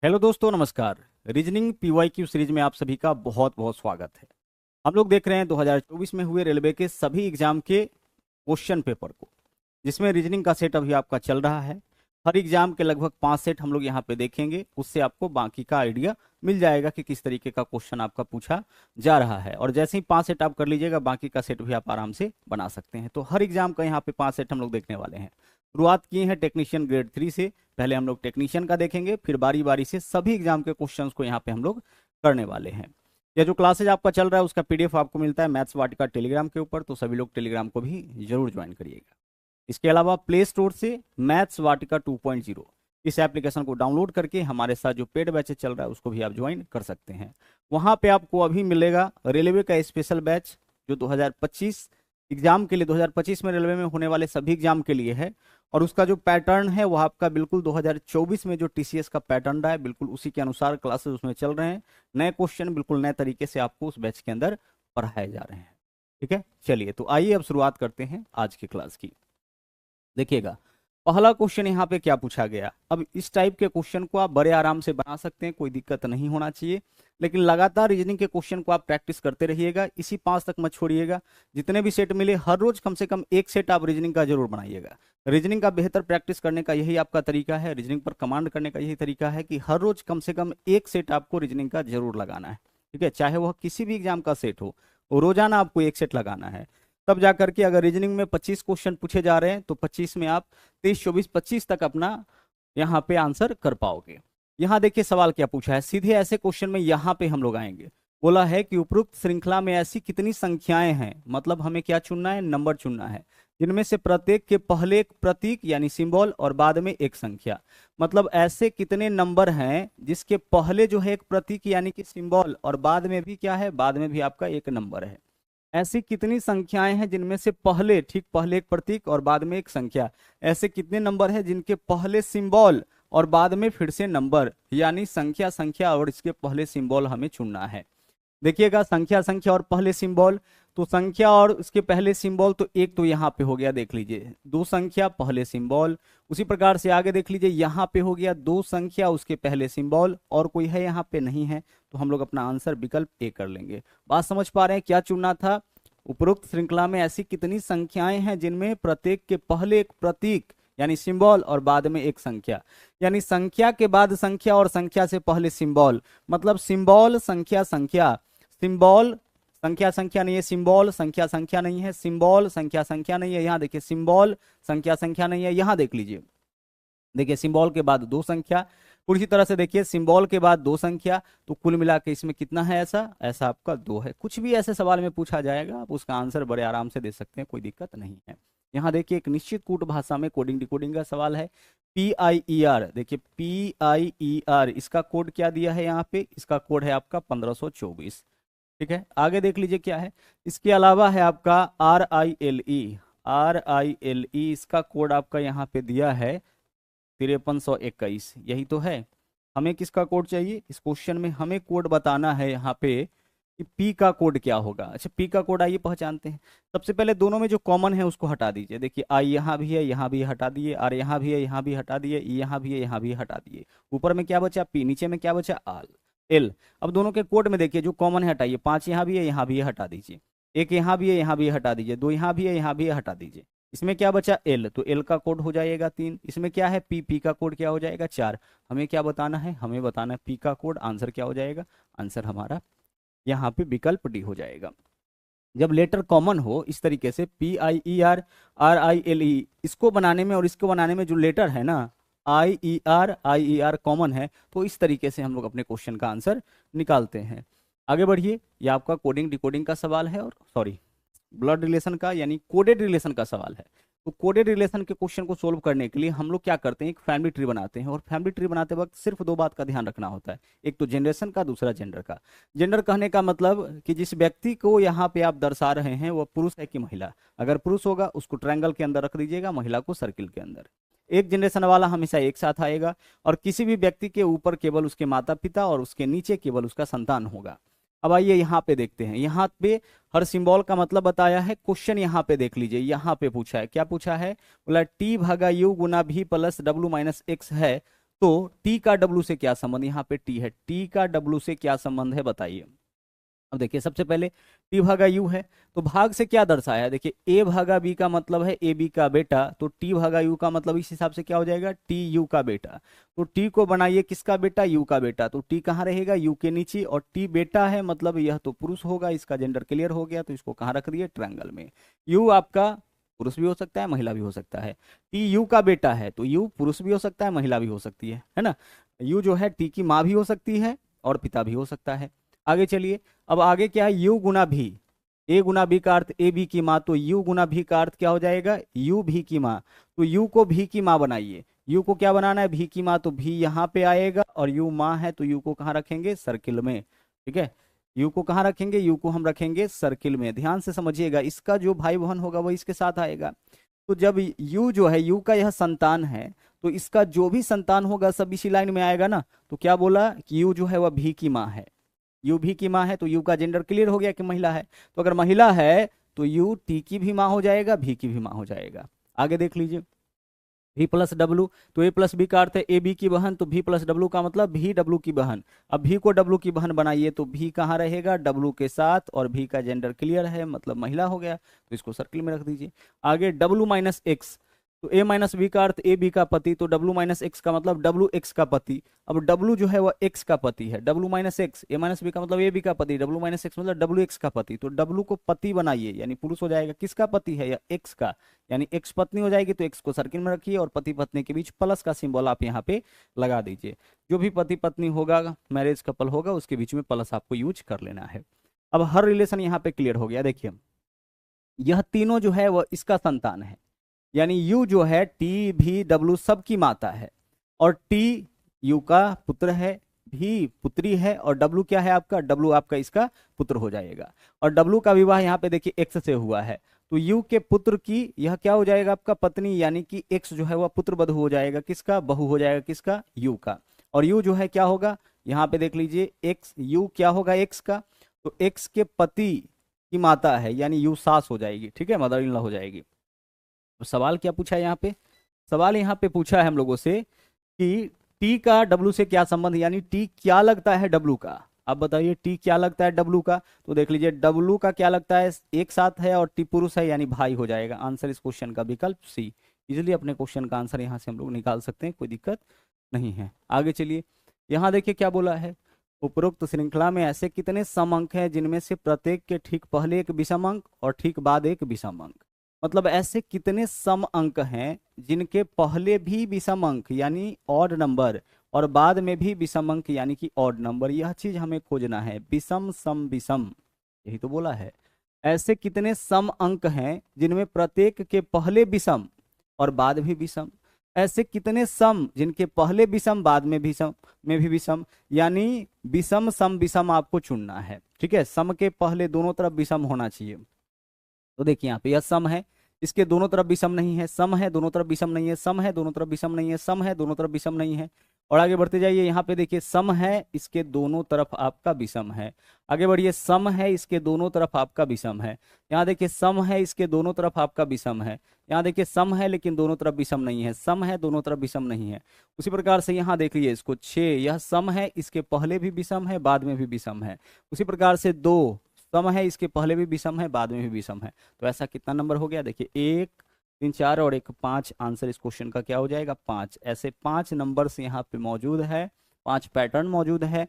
Hello दोस्तों, नमस्कार। Reasoning PYQ series में आप सभी का बहुत बहुत स्वागत है। हम लोग देख रहे हैं 2024 में हुए रेलवे के सभी एग्जाम के क्वेश्चन पेपर को, जिसमें रीजनिंग का सेट अभी आपका चल रहा है। हर एग्जाम के लगभग 5 सेट हम लोग यहाँ पे देखेंगे, उससे आपको बाकी का आइडिया मिल जाएगा कि किस तरीके का क्वेश्चन आपका पूछा जा रहा है। और जैसे ही 5 सेट आप कर लीजिएगा, बाकी का सेट भी आप आराम से बना सकते हैं। तो हर एग्जाम का यहाँ पे 5 सेट हम लोग देखने वाले हैं। शुरुआत किए हैं टेक्नीशियन ग्रेड 3 से। पहले हम लोग टेक्नीशियन का देखेंगे, फिर बारी बारी से सभी एग्जाम के क्वेश्चंस को यहाँ पे हम लोग करने वाले हैं। यह जो क्लासेज आपका चल रहा है उसका पीडीएफ आपको मिलता है मैथ्स वाटिका टेलीग्राम के ऊपर, तो सभी लोग टेलीग्राम को भी जरूर ज्वाइन करिएगा। इसके अलावा प्ले स्टोर से मैथ्स वाटिका 2.0 इस एप्लीकेशन को डाउनलोड करके हमारे साथ जो पेड बैचेज चल रहा है उसको भी आप ज्वाइन कर सकते हैं। वहां पे आपको अभी मिलेगा रेलवे का स्पेशल बैच, जो 2025 एग्जाम के लिए, 2025 में रेलवे में होने वाले सभी एग्जाम के लिए है। और उसका जो पैटर्न है वह आपका बिल्कुल 2024 में जो टीसीएस का पैटर्न रहा है, बिल्कुल उसी के अनुसार क्लासेस उसमें चल रहे हैं। नए क्वेश्चन बिल्कुल नए तरीके से आपको उस बैच के अंदर पढ़ाए जा रहे हैं। ठीक है, चलिए तो आइए अब शुरुआत करते हैं आज की क्लास की। देखिएगा, पहला क्वेश्चन यहाँ पे क्या पूछा गया। अब इस टाइप के क्वेश्चन को आप बड़े आराम से बना सकते हैं, कोई दिक्कत नहीं होना चाहिए। लेकिन लगातार रीजनिंग के क्वेश्चन को आप प्रैक्टिस करते रहिएगा, इसी 5 तक मत छोड़िएगा। जितने भी सेट मिले हर रोज कम से कम एक सेट आप रीजनिंग का जरूर बनाइएगा। रीजनिंग का बेहतर प्रैक्टिस करने का यही आपका तरीका है, रीजनिंग पर कमांड करने का यही तरीका है कि हर रोज कम से कम एक सेट आपको रीजनिंग का जरूर लगाना है। ठीक है, चाहे वह किसी भी एग्जाम का सेट हो, रोजाना आपको एक सेट लगाना है। तब जाकर के अगर रीजनिंग में 25 क्वेश्चन पूछे जा रहे हैं तो 25 में आप 23, 24, 25 तक अपना यहाँ पे आंसर कर पाओगे। यहाँ देखिए सवाल क्या पूछा है, सीधे ऐसे क्वेश्चन में यहाँ पे हम लोग आएंगे। बोला है कि उपरोक्त श्रृंखला में ऐसी कितनी संख्याएं हैं, मतलब हमें क्या चुनना है, नंबर चुनना है, जिनमें से प्रत्येक के पहले एक प्रतीक यानी सिंबल और बाद में एक संख्या। मतलब ऐसे कितने नंबर हैं जिसके पहले जो है एक प्रतीक यानी कि सिंबल और बाद में भी क्या है, बाद में भी आपका एक नंबर है। ऐसी कितनी संख्याएं हैं जिनमें से पहले, ठीक पहले एक प्रतीक और बाद में एक संख्या। ऐसे कितने नंबर हैं जिनके पहले सिंबल और बाद में फिर से नंबर, यानी संख्या संख्या और इसके पहले सिंबल हमें चुनना है। देखिएगा, संख्या संख्या और पहले सिंबल, तो संख्या और उसके पहले सिंबल तो एक तो यहाँ पे हो गया, देख लीजिए, दो संख्या पहले सिंबल। उसी प्रकार से आगे देख लीजिए, यहाँ पे हो गया दो संख्या उसके पहले सिंबल, और कोई है यहाँ पे नहीं है, तो हम लोग अपना आंसर विकल्प ए कर लेंगे। बात समझ पा रहे हैं, क्या चुनना था, उपरोक्त श्रृंखला में ऐसी कितनी संख्याएं हैं जिनमें प्रत्येक के पहले एक प्रतीक यानी सिंबल और बाद में एक संख्या, यानी संख्या के बाद संख्या और संख्या से पहले सिंबल। मतलब सिंबल संख्या संख्या, सिंबल संख्या संख्या नहीं है, सिंबल संख्या संख्या नहीं है, सिंबल संख्या संख्या नहीं है। यहाँ देखिए सिंबल संख्या संख्या नहीं है, यहाँ देख लीजिए, देखिए सिंबल के बाद दो संख्या, पूरी तरह से देखिए सिंबल के बाद दो संख्या, तो कुल मिला के इसमें कितना है, ऐसा ऐसा आपका दो है। कुछ भी ऐसे सवाल में पूछा जाएगा आप उसका आंसर बड़े आराम से दे सकते हैं, कोई दिक्कत नहीं है। यहाँ देखिए एक निश्चित कूट भाषा में कोडिंग डिकोडिंग का सवाल है। PIER, देखिए PIER, इसका कोड क्या दिया है यहाँ पे, इसका कोड है आपका 1524। ठीक है, आगे देख लीजिए क्या है। इसके अलावा है आपका RILE, इसका कोड आपका यहाँ पे दिया है 5321, यही तो है। हमें किसका कोड चाहिए, इस क्वेश्चन में हमें कोड बताना है यहाँ पे कि पी का कोड क्या होगा। अच्छा, पी का कोड आइए पहचानते हैं। सबसे पहले दोनों में जो कॉमन है उसको हटा दीजिए। देखिए आई यहाँ भी है, यहाँ भी हटा दिए, आर यहाँ भी है, यहाँ भी हटा दिए, ई यहाँ भी है, यहाँ भी हटा दिए। ऊपर में क्या बचा, पी, नीचे में क्या बचा, आल एल। अब दोनों के कोड में देखिए जो कॉमन है हटाइए, 5 यहाँ भी है, यहाँ भी है, हटा दीजिए। एक यहाँ भी है, यहाँ भी है, हटा दीजिए। 2 यहाँ भी है, यहाँ भी है, हटा दीजिए। इसमें क्या बचा, एल, तो एल का कोड हो जाएगा 3। इसमें क्या है, पी, पी का कोड क्या हो जाएगा 4। हमें क्या बताना है, हमें बताना है पी का कोड। आंसर क्या हो जाएगा, आंसर हमारा यहाँ पे विकल्प डी हो जाएगा। जब लेटर कॉमन हो इस तरीके से PIER RILE, इसको बनाने में और इसको बनाने में जो लेटर है ना, IER कॉमन है, तो इस तरीके से हम लोग अपने क्वेश्चन का आंसर निकालते हैं। आगे बढ़िए, ये आपका कोडिंग डिकोडिंग का सवाल है, और सॉरी ब्लड रिलेशन का यानी कोडेड रिलेशन का सवाल है। तो कोडेड रिलेशन के क्वेश्चन को सोल्व करने के लिए हम लोग क्या करते हैं, एक फैमिली ट्री बनाते हैं। और फैमिली ट्री बनाते वक्त सिर्फ दो बात का ध्यान रखना होता है, एक तो जनरेशन का, दूसरा जेंडर का। जेंडर कहने का मतलब कि जिस व्यक्ति को यहाँ पे आप दर्शा रहे हैं वह पुरुष है कि महिला। अगर पुरुष होगा उसको ट्रायंगल के अंदर रख दीजिएगा, महिला को सर्किल के अंदर। एक जनरेशन वाला हमेशा एक साथ आएगा, और किसी भी व्यक्ति के ऊपर केवल उसके माता पिता और उसके नीचे केवल उसका संतान होगा। अब आइए यहाँ पे देखते हैं, यहाँ पे हर सिंबल का मतलब बताया है। क्वेश्चन यहाँ पे देख लीजिए, यहाँ पे पूछा है, क्या पूछा है, बोला T/U × V + W - X है, तो टी का डब्लू से क्या संबंध, यहाँ पे टी है, टी का डब्लू से क्या संबंध है बताइए। अब देखिए सबसे पहले टी भागा यू है, तो भाग से क्या दर्शाया है, देखिए ए भागा बी का मतलब है ए बी का बेटा, तो टी भागा यू का मतलब इस हिसाब से क्या हो जाएगा, टी यू का बेटा। तो टी को बनाइए किसका बेटा, यू का बेटा, तो टी कहाँ रहेगा, यू के नीचे, और टी बेटा है मतलब यह तो पुरुष होगा, इसका जेंडर क्लियर हो गया, तो इसको कहाँ रख दिए, ट्रायंगल में। यू आपका पुरुष भी हो सकता है, महिला भी हो सकता है। टी यू का बेटा है, तो यू पुरुष भी हो सकता है, महिला भी हो सकती है ना। यू जो है टी की माँ भी हो सकती है और पिता भी हो सकता है। आगे चलिए, अब आगे क्या है, यू गुना भी, ए गुना बी का अर्थ ए बी की माँ, तो यू गुना भी का अर्थ क्या हो जाएगा, यू भी की माँ। तो यू को भी की माँ बनाइए, यू को क्या बनाना है, भी की माँ, तो भी यहाँ पे आएगा, और यू माँ है तो यू को कहाँ रखेंगे, सर्किल में, ठीक है। यू को कहाँ रखेंगे, यू को हम रखेंगे सर्किल में। ध्यान से समझिएगा, इसका जो भाई बहन होगा वो इसके साथ आएगा। तो जब यू जो है, यू का यह संतान है, तो इसका जो भी संतान होगा सब इसी लाइन में आएगा ना। तो क्या बोला कि यू जो है वह भी की माँ है, यू भी की माँ है, तो यू का जेंडर क्लियर हो गया कि महिला है। तो अगर महिला है तो यू टी की भी माँ हो जाएगा, भी की भी माँ हो जाएगा। आगे देख लीजिए, भी प्लस डब्लू, तो ए प्लस बी का अर्थ है ए बी की बहन, तो भी प्लस डब्लू का मतलब भी डब्लू की बहन। अब भी को डब्लू की बहन बनाइए, तो भी कहाँ रहेगा, डब्लू के साथ, और भी का जेंडर क्लियर है मतलब महिला हो गया, तो इसको सर्किल में रख दीजिए। आगे डब्लू माइनस एक्स, तो ए माइनस बी का अर्थ ए बी का पति, तो डब्लू माइनस एक्स का मतलब डब्लू एक्स का पति। अब डब्लू जो है वह एक्स का पति है, डब्लू माइनस एक्स, ए माइनस बी का मतलब ए बी का पति, डब्लू माइनस एक्स मतलब डब्लू एक्स का पति। तो डब्लू को पति बनाइए, यानी पुरुष हो जाएगा, किसका पति है, या एक्स का, यानी एक्स पत्नी हो जाएगी, तो एक्स को सर्किल में रखिए, और पति पत्नी के बीच प्लस का सिंबल आप यहाँ पे लगा दीजिए। जो भी पति पत्नी होगा, मैरिज कपल होगा, उसके बीच में प्लस आपको यूज कर लेना है। अब हर रिलेशन यहाँ पे क्लियर हो गया। देखिए यह तीनों जो है वह इसका संतान है, यानी यू जो है टी भी डब्लू सबकी माता है, और टी यू का पुत्र है, भी पुत्री है, और डब्लू क्या है आपका, डब्लू आपका इसका पुत्र हो जाएगा। और डब्लू का विवाह यहाँ पे देखिए एक्स से हुआ है, तो यू के पुत्र की यह क्या हो जाएगा आपका पत्नी, यानी कि एक्स जो है वह पुत्र बधू हो जाएगा, किसका, बहू हो जाएगा, किसका, यू का। और यू जो है क्या होगा, यहाँ पे देख लीजिए एक्स, यू क्या होगा एक्स का, तो एक्स के पति की माता है, यानी यू सास हो जाएगी, ठीक है, मदर इन लॉ हो जाएगी। तो सवाल क्या पूछा है यहाँ पे, सवाल यहाँ पे पूछा है हम लोगों से कि टी का डब्लू से क्या संबंध, यानी टी क्या लगता है डब्लू का। अब बताइए टी क्या लगता है डब्लू का, तो देख लीजिए डब्लू का क्या लगता है, एक साथ है, और टी पुरुष है, यानी भाई हो जाएगा। आंसर इस क्वेश्चन का विकल्प सी। इजिली अपने क्वेश्चन का आंसर यहाँ से हम लोग निकाल सकते हैं, कोई दिक्कत नहीं है। आगे चलिए, यहाँ देखिए क्या बोला है, उपरोक्त श्रृंखला में ऐसे कितने सम अंक हैं जिनमें से प्रत्येक के ठीक पहले एक विषम अंक और ठीक बाद एक विषम अंक। मतलब ऐसे कितने सम अंक हैं जिनके पहले भी विषम अंक यानी ऑड नंबर, और बाद में भी विषम अंक यानी कि ऑड नंबर, यह चीज हमें खोजना है। विषम सम विषम, यही तो बोला है। ऐसे कितने सम अंक हैं जिनमें प्रत्येक के पहले विषम और बाद भी विषम। ऐसे कितने सम जिनके पहले विषम बाद में विषम में भी विषम, यानी विषम सम विषम आपको चुनना है, ठीक है। सम के पहले दोनों तरफ विषम होना चाहिए। तो देखिए यहाँ पे यह सम है, इसके दोनों तरफ विषम नहीं है, सम है दोनों तरफ विषम नहीं है, सम है दोनों तरफ विषम नहीं है, सम है दोनों तरफ विषम नहीं है। और आगे बढ़ते जाइए, यहाँ पे देखिए सम है, इसके दोनों तरफ आपका विषम है। आगे बढ़िए, सम है, इसके दोनों तरफ आपका विषम है। यहाँ देखिए सम है, इसके दोनों तरफ आपका विषम है। यहाँ देखिए सम है लेकिन दोनों तरफ विषम नहीं है, सम है दोनों तरफ विषम नहीं है। उसी प्रकार से यहाँ देखिए इसको 6, यह सम है, इसके पहले भी विषम है, बाद में भी विषम है। उसी प्रकार से 2 सम है, इसके पहले भी विषम है, बाद में भी विषम है। तो ऐसा कितना नंबर हो गया, देखिए 1 3 4 और 1 5। आंसर इस क्वेश्चन का क्या हो जाएगा, 5। ऐसे 5 नंबर्स यहाँ पे मौजूद है, 5 पैटर्न मौजूद है,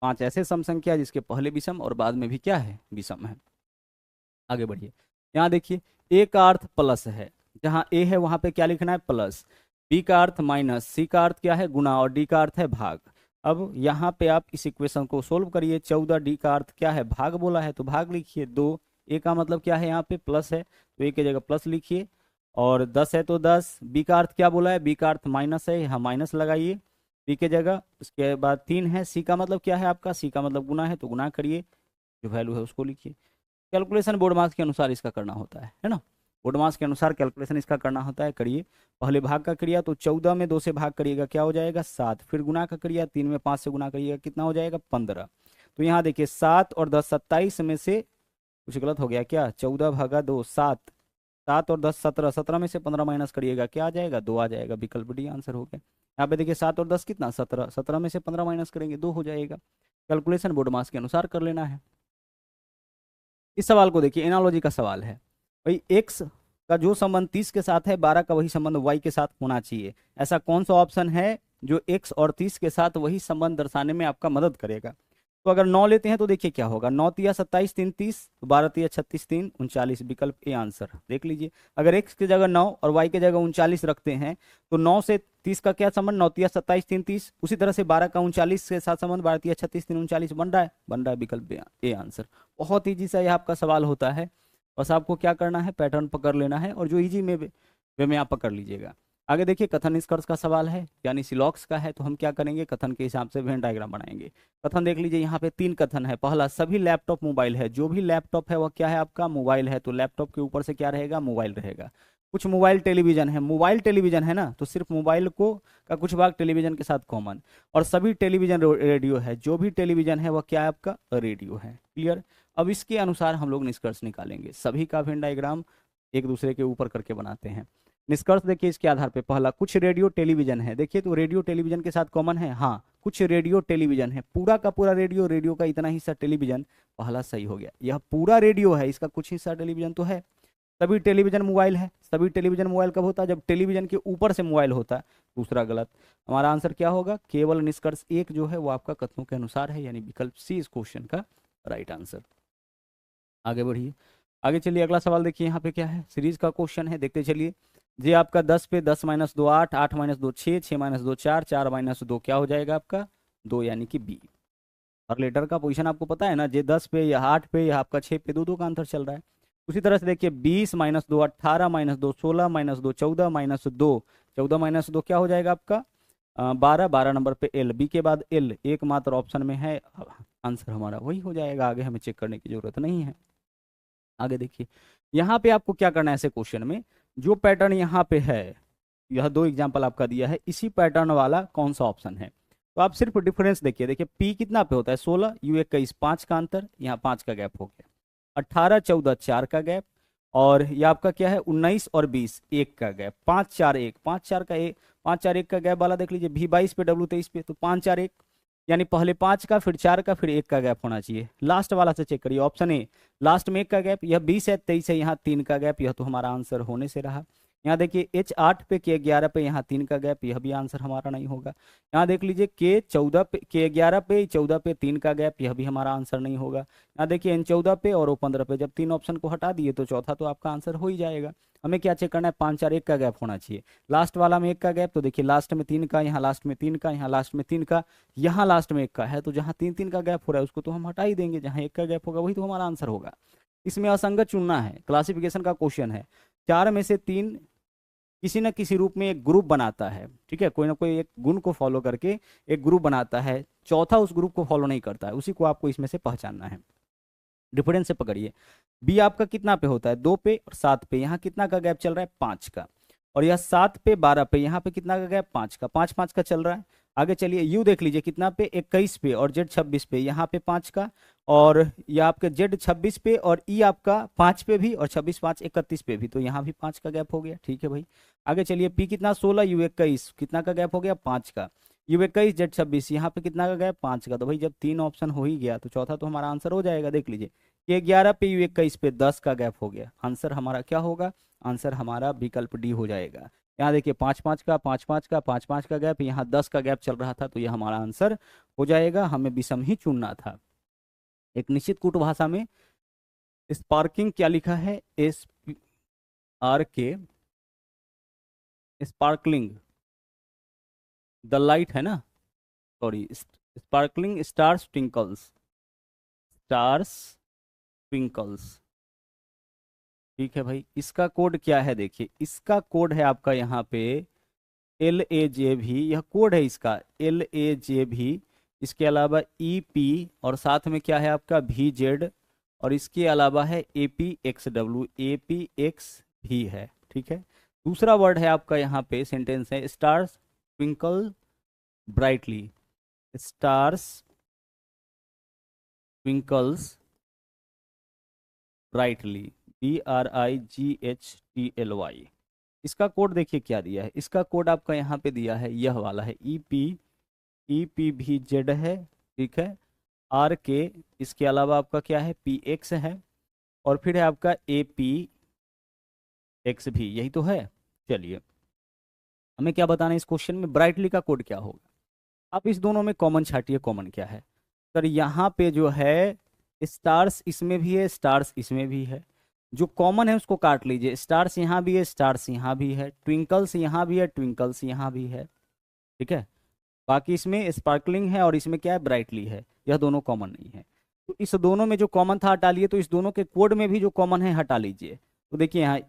5 ऐसे सम संख्या जिसके पहले विषम और बाद में भी क्या है, विषम है। आगे बढ़िए, यहाँ देखिए ए का अर्थ प्लस है, जहाँ ए है वहां पे क्या लिखना है, प्लस। बी का अर्थ माइनस, सी का अर्थ क्या है, गुना, और डी का अर्थ है भाग। अब यहाँ पे आप इस इक्वेशन को सोल्व करिए। 14 डी का अर्थ क्या है, भाग बोला है तो भाग लिखिए। 2 ए का मतलब क्या है, यहाँ पे प्लस है तो ए की जगह प्लस लिखिए, और 10 है तो 10। बी का अर्थ क्या बोला है, बी का अर्थ माइनस है, यहाँ माइनस लगाइए बी के जगह। उसके बाद 3 है। सी का मतलब क्या है आपका, सी का मतलब गुना है तो गुना करिए, जो वैल्यू है उसको लिखिए। कैलकुलेशन बोर्ड मार्क्स के अनुसार इसका करना होता है ना, बोर्ड मार्क्स के अनुसार कैलकुलेशन इसका करना होता है। करिए, पहले भाग का करिए तो 14 में 2 से भाग करिएगा क्या हो जाएगा, 7। फिर गुना का करिए 3 में 5 से गुना करिएगा कितना हो जाएगा, 15। तो यहाँ देखिए 7 और 10 27 में से कुछ गलत हो गया क्या, 14 भागा 2 7, 7 और 10 17, 17 में से 15 माइनस करिएगा, क्या आ जाएगा? 2 आ जाएगा। विकल्प डी आंसर हो गया। यहाँ पे देखिए 7 और 10 कितना? 17, 17 में से 15 माइनस करेंगे 2 हो जाएगा। कैलकुलेशन बोर्ड मास के अनुसार कर लेना है। इस सवाल को देखिए, एनालॉजी का सवाल है भाई। एक्स का जो संबंध 30 के साथ है, 12 का वही संबंध वाई के साथ होना चाहिए। ऐसा कौन सा ऑप्शन है जो एक्स और 30 के साथ वही संबंध दर्शाने में आपका मदद करेगा? तो अगर 9 लेते हैं तो देखिए क्या होगा। 9 तिया 27, 3 30, 12 तिया 36, 3 39। विकल्प ए आंसर देख लीजिए। अगर एक्स की जगह 9 और वाई की जगह 39 रखते हैं तो 9 से 30 का क्या संबंध? 9 तिया 27, 3 30। उसी तरह से 12 का 39 के साथ संबंध, 12 तिया 36, 3 39 बन रहा है, बन रहा है। विकल्प ए आंसर। बहुत ईजी सा यह आपका सवाल होता है। बस आपको क्या करना है, पैटर्न पकड़ लेना है और जो इजी में वे में आप पकड़ लीजिएगा। आगे देखिए, कथन निष्कर्ष का सवाल है, यानी सिलॉक्स का है। तो हम क्या करेंगे, कथन के हिसाब से वेन डायग्राम बनाएंगे। कथन देख लीजिए, यहाँ पे 3 कथन है। पहला, सभी लैपटॉप मोबाइल है। जो भी लैपटॉप है वह क्या है आपका? मोबाइल है। तो लैपटॉप के ऊपर से क्या रहेगा? मोबाइल रहेगा। कुछ मोबाइल टेलीविजन है। मोबाइल टेलीविजन है ना, तो सिर्फ मोबाइल को का कुछ भाग टेलीविजन के साथ कॉमन। और सभी टेलीविजन रेडियो है। जो भी टेलीविजन है वह क्या है आपका? रेडियो है। क्लियर? अब इसके अनुसार हम लोग निष्कर्ष निकालेंगे। सभी का वेन डायग्राम एक दूसरे के ऊपर करके बनाते हैं। निष्कर्ष देखिए इसके आधार पे। पहला, कुछ रेडियो टेलीविजन है। देखिए तो रेडियो टेलीविजन के साथ कॉमन है, हाँ। कुछ रेडियो टेलीविजन है, पूरा का पूरा रेडियो, रेडियो का इतना हिस्सा टेलीविजन। पहला सही हो गया। यह पूरा रेडियो है, इसका कुछ हिस्सा टेलीविजन तो है। सभी टेलीविजन मोबाइल है। सभी टेलीविजन मोबाइल कब होता है? जब टेलीविजन के ऊपर से मोबाइल होता है। दूसरा गलत। हमारा आंसर क्या होगा? केवल निष्कर्ष एक जो है वो आपका कथनों के अनुसार है, यानी विकल्प सी इस क्वेश्चन का राइट आंसर। आगे बढ़िए, आगे चलिए। अगला सवाल देखिए, यहाँ पे क्या है, सीरीज का क्वेश्चन है, देखते चलिए। जी आपका 10 पे 10 माइनस 2 8, 8 माइनस 2 6, 6 माइनस 2 4, 4 माइनस 2 क्या हो जाएगा आपका? 2, यानी कि बी। और लेटर का पोजीशन आपको पता है ना, जे 10 पे या 8 पे या आपका 6 पे, 2 2 का आंसर चल रहा है। उसी तरह से देखिए, 20 minus 2 18, minus 2 16, minus 2 14, minus 2 14 minus 2 क्या हो जाएगा आपका? 12, 12 नंबर पे एल, बी के बाद एल एकमात्र ऑप्शन में है। आंसर हमारा वही हो जाएगा, आगे हमें चेक करने की जरूरत नहीं है। आगे देखिए, यहाँ पे आपको क्या करना है, ऐसे क्वेश्चन में जो पैटर्न यहाँ पे है, यह 2 एग्जाम्पल आपका दिया है, इसी पैटर्न वाला कौन सा ऑप्शन है? तो आप सिर्फ डिफरेंस देखिए। देखिए पी कितना पे होता है? 16, यू 21, 5 का अंतर, यहाँ 5 का गैप हो गया। 18 14, 4 का गैप। और ये आपका क्या है? 19 और 20, 1 का गैप। 5 4 1, 5 4 का 1, 5 4 1 का गैप वाला देख लीजिए। भी 22 पे, डब्ल्यू 23 पे, तो 5 4 1, यानी पहले 5 का, फिर 4 का, फिर 1 का गैप होना चाहिए। लास्ट वाला से चेक करिए, ऑप्शन ए, लास्ट में 1 का गैप। यह 20 है, 23 है, यहाँ 3 का गैप। यह तो हमारा आंसर होने से रहा। यहाँ देखिए एच 8 पे, के 11 पे, यहाँ 3 का गैप। यह भी आंसर हमारा नहीं होगा। यहाँ देख लीजिए के 14 पे, के 11 पे, 14 पे 3 का गैप। यह भी हमारा आंसर नहीं होगा। यहाँ देखिए एन 14 पे और ओ 15 पे, जब 3 ऑप्शन को हटा दिए तो चौथा तो आपका आंसर हो ही जाएगा। हमें क्या चेक करना है? 5 4 1 का गैप होना चाहिए। लास्ट वाला में 1 का गैप, तो देखिए लास्ट में 3 का, यहाँ लास्ट में 3 का, यहाँ लास्ट में 3 का, यहाँ लास्ट में 1 का है। तो जहाँ 3 3 का गैप हो रहा है उसको तो हम हटा ही देंगे, जहाँ 1 का गैप होगा वही तो हमारा आंसर होगा। इसमें असंगत चुनना है, क्लासिफिकेशन का क्वेश्चन है। 4 में से 3 किसी न किसी रूप में एक ग्रुप बनाता है, ठीक है, कोई ना कोई एक गुण को फॉलो करके एक ग्रुप बनाता है। चौथा उस ग्रुप को फॉलो नहीं करता है, उसी को आपको इसमें से पहचानना है। डिफरेंस से पकड़िए। बी आपका कितना पे होता है? 2 पे और 7 पे। यहाँ कितना का गैप चल रहा है? 5 का। और यह 7 पे 12 पे, यहाँ पे कितना का गैप? 5 का। 5 5 का चल रहा है। आगे चलिए, यू देख लीजिए कितना पे? 21 पे। और जेड 26 पे, यहाँ पे 5 का। और यह आपके जेड 26 पे, और ई आपका 5 पे भी, और 26 5 31 पे भी, तो यहाँ भी 5 का गैप हो गया। ठीक है भाई। आगे चलिए, पी कितना? 16, यू 21, कितना का गैप हो गया? 5 का। यू 21, जेड 26, यहाँ पे कितना का गैप? 5 का। तो भाई जब 3 ऑप्शन हो ही गया तो चौथा तो हमारा आंसर हो जाएगा। देख लीजिए, ये 11 पे, यू 21 पे 10 का गैप हो गया। आंसर हमारा क्या होगा? आंसर हमारा विकल्प डी हो जाएगा। यहाँ देखिए 5 5 का, 5 5 का, 5 5 का गैप, यहाँ 10 का गैप चल रहा था, तो यह हमारा आंसर हो जाएगा। हमें विषम ही चुनना था। एक निश्चित कूट भाषा में स्पार्किंग क्या लिखा है? एस आर के, स्पार्कलिंग द लाइट है ना, sorry, sparkling stars Twinkles, stars Twinkles. ठीक है भाई, इसका कोड क्या है? देखिए इसका कोड है आपका यहाँ पे LAJV, यह कोड है इसका LAJV। इसके अलावा EP, और साथ में क्या है आपका VZ, और इसके अलावा है APXW, APX भी है। ठीक है। दूसरा वर्ड है आपका यहाँ पे, सेंटेंस है, stars twinkle brightly, stars twinkles brightly. PRIGHTLY। इसका कोड देखिए क्या दिया है, इसका कोड आपका यहाँ पे दिया है, यह वाला है EPVZ है, ठीक है, RK, इसके अलावा आपका क्या है PX है, और फिर है आपका APX भी, यही तो है। चलिए हमें क्या बताना है इस क्वेश्चन में, ब्राइटली का कोड क्या होगा। आप इस दोनों में कॉमन छाटिए, कॉमन क्या है सर, यहाँ पे जो है स्टार्स इसमें भी है, स्टार्स इसमें भी है, जो कॉमन है उसको काट लीजिए, स्टार्स यहाँ भी है, स्टार्स यहाँ भी है, ट्विंकल्स यहाँ भी है, ट्विंकल्स यहाँ भी है, ठीक है। बाकी इसमें स्पार्कलिंग है और इसमें क्या है ब्राइटली है, यह दोनों कॉमन नहीं है। तो इस दोनों में जो कॉमन था हटा लिए, तो इस दोनों के कोड में भी जो कॉमन है हटा लीजिए। तो देखिए यहाँ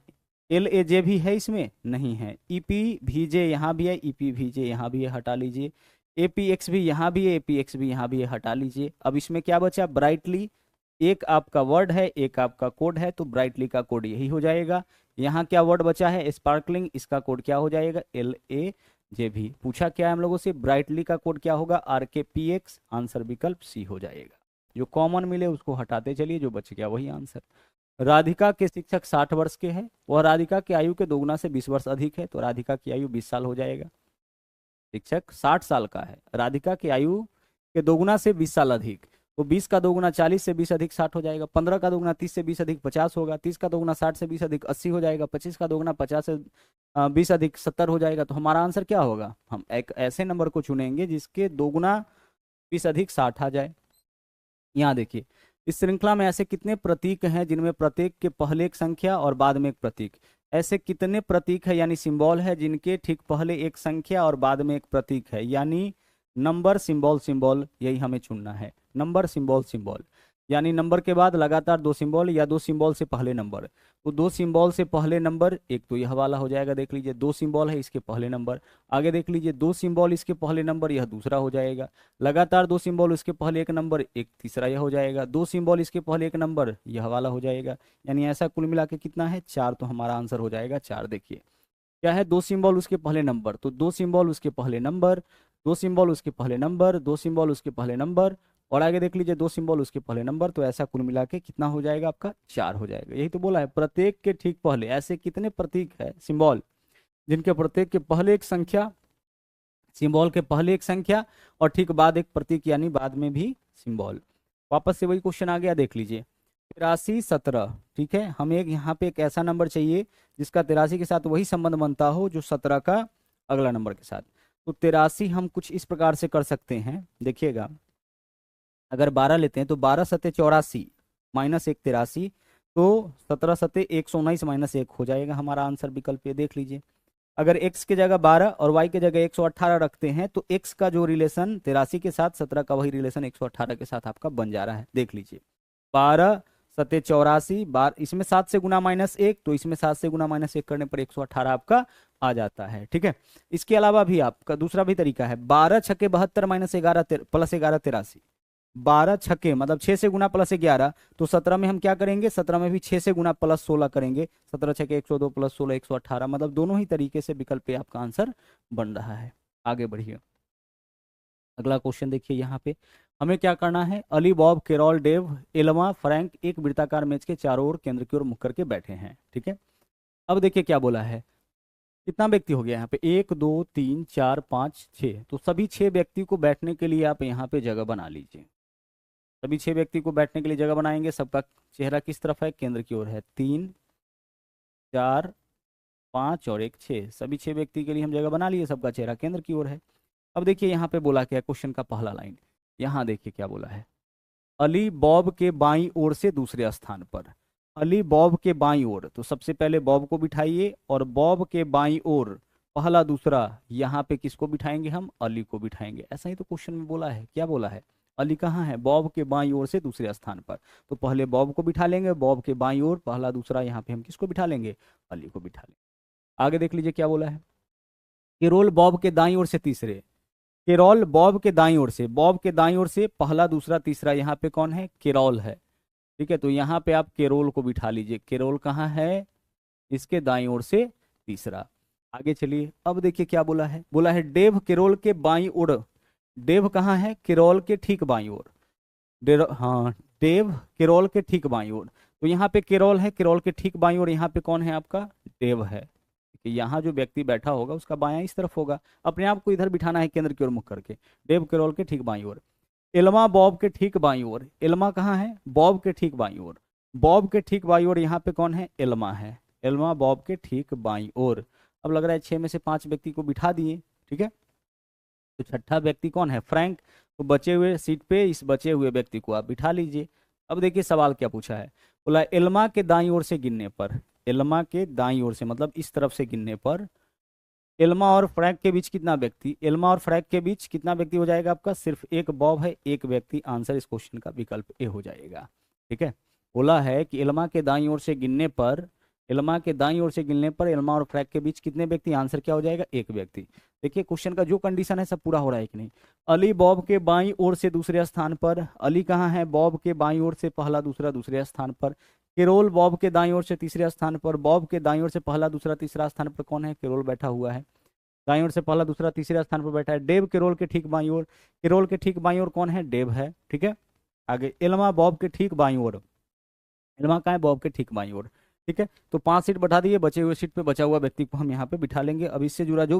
LAJ भी है, इसमें नहीं है, EPVJ यहाँ भी है, EPVJ यहाँ भी है, हटा लीजिए, APX भी यहाँ भी है, APX भी यहाँ भी है, हटा लीजिए। अब इसमें क्या बचा ब्राइटली, एक आपका वर्ड है, एक आपका कोड है, तो ब्राइटली का कोड यही हो जाएगा। यहाँ क्या वर्ड बचा है स्पार्कलिंग, इसका कोड क्या हो जाएगा LAJ भी। पूछा क्या है हम लोगों से, ब्राइटली का कोड क्या होगा RKPX, आंसर विकल्प C हो जाएगा। जो कॉमन मिले उसको हटाते चलिए, जो बच गया वही आंसर। राधिका के शिक्षक 60 वर्ष के हैं, वह राधिका की आयु के दोगुना से 20 वर्ष अधिक है, तो राधिका की आयु 20 साल हो जाएगा। शिक्षक 60 साल का है, राधिका की आयु के दोगुना से 20 साल अधिक, तो 20 का दोगुना 40 से 20 अधिक 60 हो जाएगा, 15 का दोगुना 30 से 20 अधिक 50 होगा, 30 का दोगुना 60 से 20 अधिक 80 हो जाएगा, 25 का दोगुना 50 से 20 अधिक 70 हो जाएगा। तो हमारा आंसर क्या होगा, हम एक ऐसे नंबर को चुनेंगे जिसके दोगुना 20 अधिक 60 आ जाए। यहाँ देखिए इस श्रृंखला में ऐसे कितने प्रतीक हैं जिनमें प्रत्येक के पहले एक संख्या और बाद में एक प्रतीक, ऐसे कितने प्रतीक है यानी सिंबल है जिनके ठीक पहले एक संख्या और बाद में एक प्रतीक है, यानी नंबर सिंबल सिंबल, यही हमें चुनना है, नंबर सिंबल सिंबल, यानी नंबर के बाद लगातार दो सिंबल या दो सिंबल से पहले नंबर। तो दो सिंबल से पहले नंबर, एक तो यह वाला हो जाएगा, देख लीजिए दो सिंबल है इसके पहले नंबर, आगे देख लीजिए दो सिंबल इसके पहले नंबर, यह दूसरा हो जाएगा, लगातार दो सिंबल इसके पहले एक नंबर, एक तीसरा यह हो जाएगा, दो सिंबल इसके पहले एक नंबर, यह वाला हो जाएगा, यानी ऐसा कुल मिला के कितना है 4, तो हमारा आंसर हो जाएगा 4। देखिए क्या है, दो सिंबल उसके पहले नंबर, तो दो सिंबल उसके पहले नंबर, दो सिंबल उसके पहले नंबर, दो सिंबल उसके पहले नंबर, और आगे देख लीजिए दो सिंबल उसके पहले नंबर, तो ऐसा कुल मिला के कितना हो जाएगा आपका 4 हो जाएगा। यही तो बोला है, प्रत्येक के ठीक पहले ऐसे कितने प्रतीक है सिंबल जिनके प्रत्येक के पहले एक संख्या, सिंबल के पहले एक संख्या और ठीक बाद एक प्रतीक, यानी बाद में भी सिंबल। वापस से वही क्वेश्चन आ गया, देख लीजिए 83 17, ठीक है, हमें एक यहाँ पे एक ऐसा नंबर चाहिए जिसका 83 के साथ वही संबंध बनता हो जो 17 का अगला नंबर के साथ। तो 83 हम कुछ इस प्रकार से कर सकते हैं, देखिएगा अगर 12 लेते हैं तो 12 सत्ते 84 माइनस 1 83, तो 17 सत्ते 119 माइनस 1 हो जाएगा हमारा आंसर विकल्प, ये देख लीजिए। अगर x की जगह 12 और y की जगह 118 रखते हैं तो x का जो रिलेशन 83 के साथ 17 का वही रिलेशन 118 के साथ आपका बन जा रहा है, देख लीजिए 12 सत्ते 84, बार इसमें 7 से गुना माइनस 1, तो इसमें 7 से गुना माइनस 1 करने पर 118 आपका आ जाता है, ठीक है। इसके अलावा भी आपका दूसरा भी तरीका है, 12 छक्के 72 माइनस 11 प्लस 11 83, 12 छक्के मतलब 6 से गुना प्लस 11, तो 17 में हम क्या करेंगे, 17 में भी 6 से गुना प्लस 16 करेंगे, 17 छक्के 102 प्लस 16 118, मतलब दोनों ही तरीके से विकल्प पे आपका आंसर बन रहा है। आगे बढ़िए, अगला क्वेश्चन देखिए, यहाँ पे हमें क्या करना है, Ali Bob Carol Dave Elma Frank एक वृत्ताकार मेज के चारों ओर केंद्र की ओर मुख करके बैठे हैं, ठीक है। अब देखिए क्या बोला है, कितना व्यक्ति हो गया यहाँ पे 1 2 3 4 5 6, तो सभी 6 व्यक्ति को बैठने के लिए आप यहाँ पे जगह बना लीजिए। सभी 6 व्यक्ति को बैठने के लिए जगह बनाएंगे, सबका चेहरा किस तरफ है, केंद्र की ओर है, 3 4 5 और 1 6, सभी 6 व्यक्ति के लिए हम जगह बना लिए, सबका चेहरा केंद्र की ओर है। अब देखिए यहाँ पे बोला क्या है, क्वेश्चन का पहला लाइन, यहाँ देखिए क्या बोला है, अली बॉब के बाईं ओर से दूसरे स्थान पर, अली बॉब के बाईं ओर, तो सबसे पहले बॉब को बिठाइए और बॉब के बाईं ओर पहला दूसरा, यहाँ पे किसको बिठाएंगे हम, अली को बिठाएंगे। ऐसा ही तो क्वेश्चन में बोला है, क्या बोला है, अली कहाँ है, बॉब के बाईं ओर से दूसरे स्थान पर, तो पहले बॉब को बिठा लेंगे, बॉब के बाईं ओर पहला दूसरा, यहाँ पे हम किसको बिठा लेंगे, अली को बिठा लेंगे। आगे देख लीजिए क्या बोला है, केरोल बॉब के दाईं ओर से तीसरे, केरोल बॉब के दाईं ओर से, बॉब के दाईं ओर से पहला दूसरा तीसरा, यहाँ पे कौन है, केरोल है, ठीक है, तो यहाँ पे आप केरोल को बिठा लीजिए, केरोल कहाँ है, इसके दाईं ओर से तीसरा। आगे चलिए, अब देखिए क्या बोला है, बोला है डेव केरोल के बाईं ओर, डेव कहाँ है, केरोल के ठीक बाईं ओर, हाँ डेव केरोल के ठीक बाईं ओर, तो यहाँ पे केरोल है, केरोल के ठीक बाईं ओर यहाँ पे कौन है आपका, डेव है। कि यहाँ जो व्यक्ति बैठा होगा उसका बायां इस तरफ होगा, अपने आप को इधर बिठाना है केंद्र की ओर मुख करके। डेव केरोल के ठीक बाईं ओर, एल्मा बॉब के ठीक बाईं ओर। एल्मा कहाँ है, बॉब के ठीक बाईं ओर। बॉब के ठीक बाईं ओर यहाँ पे कौन है, एल्मा है। एल्मा बॉब के ठीक बाईं ओर। अब लग रहा है 6 में से 5 व्यक्ति को बिठा दिए, ठीक है। तो छठा व्यक्ति कौन है, फ्रैंक। तो बचे हुए सीट पे इस बचे हुए व्यक्ति को आप बिठा लीजिए। अब देखिए सवाल क्या पूछा है, बोला एल्मा के दाईं ओर से गिनने पर, एल्मा के दाईं ओर से मतलब इस तरफ से गिनने पर एल्मा और फ्रैंक के बीच कितना व्यक्ति, एल्मा और फ्रैंक के बीच कितना व्यक्ति हो जाएगा आपका, सिर्फ एक बॉब है, एक व्यक्ति। आंसर इस क्वेश्चन का विकल्प ए हो जाएगा, ठीक है। बोला है कि एल्मा के दाईं ओर से गिनने पर, एल्मा के दाईं ओर से गिनने पर एल्मा और फ्रैंक के बीच कितने व्यक्ति, आंसर क्या हो जाएगा, एक व्यक्ति। देखिए क्वेश्चन का जो कंडीशन है सब पूरा हो रहा है कि नहीं। अली बॉब के बाईं ओर से दूसरे स्थान पर, अली कहाँ है, बॉब के बाईं ओर से पहला दूसरा दूसरे स्थान पर। केरोल बॉब के दाईं ओर से तीसरे स्थान पर, बॉब के दाईं ओर से पहला दूसरा तीसरा स्थान पर कौन है, केरोल बैठा हुआ है। दाईं ओर से पहला दूसरा तीसरे स्थान पर बैठा है डेव, केरोल के ठीक बाईं ओर। केरोल के ठीक बाईं ओर कौन है, डेव है, ठीक है। आगे एल्मा बॉब के ठीक बाईं ओर, एल्मा कहाँ है, बॉब के ठीक बाईं ओर, ठीक है। तो 5 सीट बैठा दिए, बचे हुए सीट पे बचा हुआ व्यक्ति को हम यहाँ पे बिठा लेंगे। अब इससे जुड़ा जो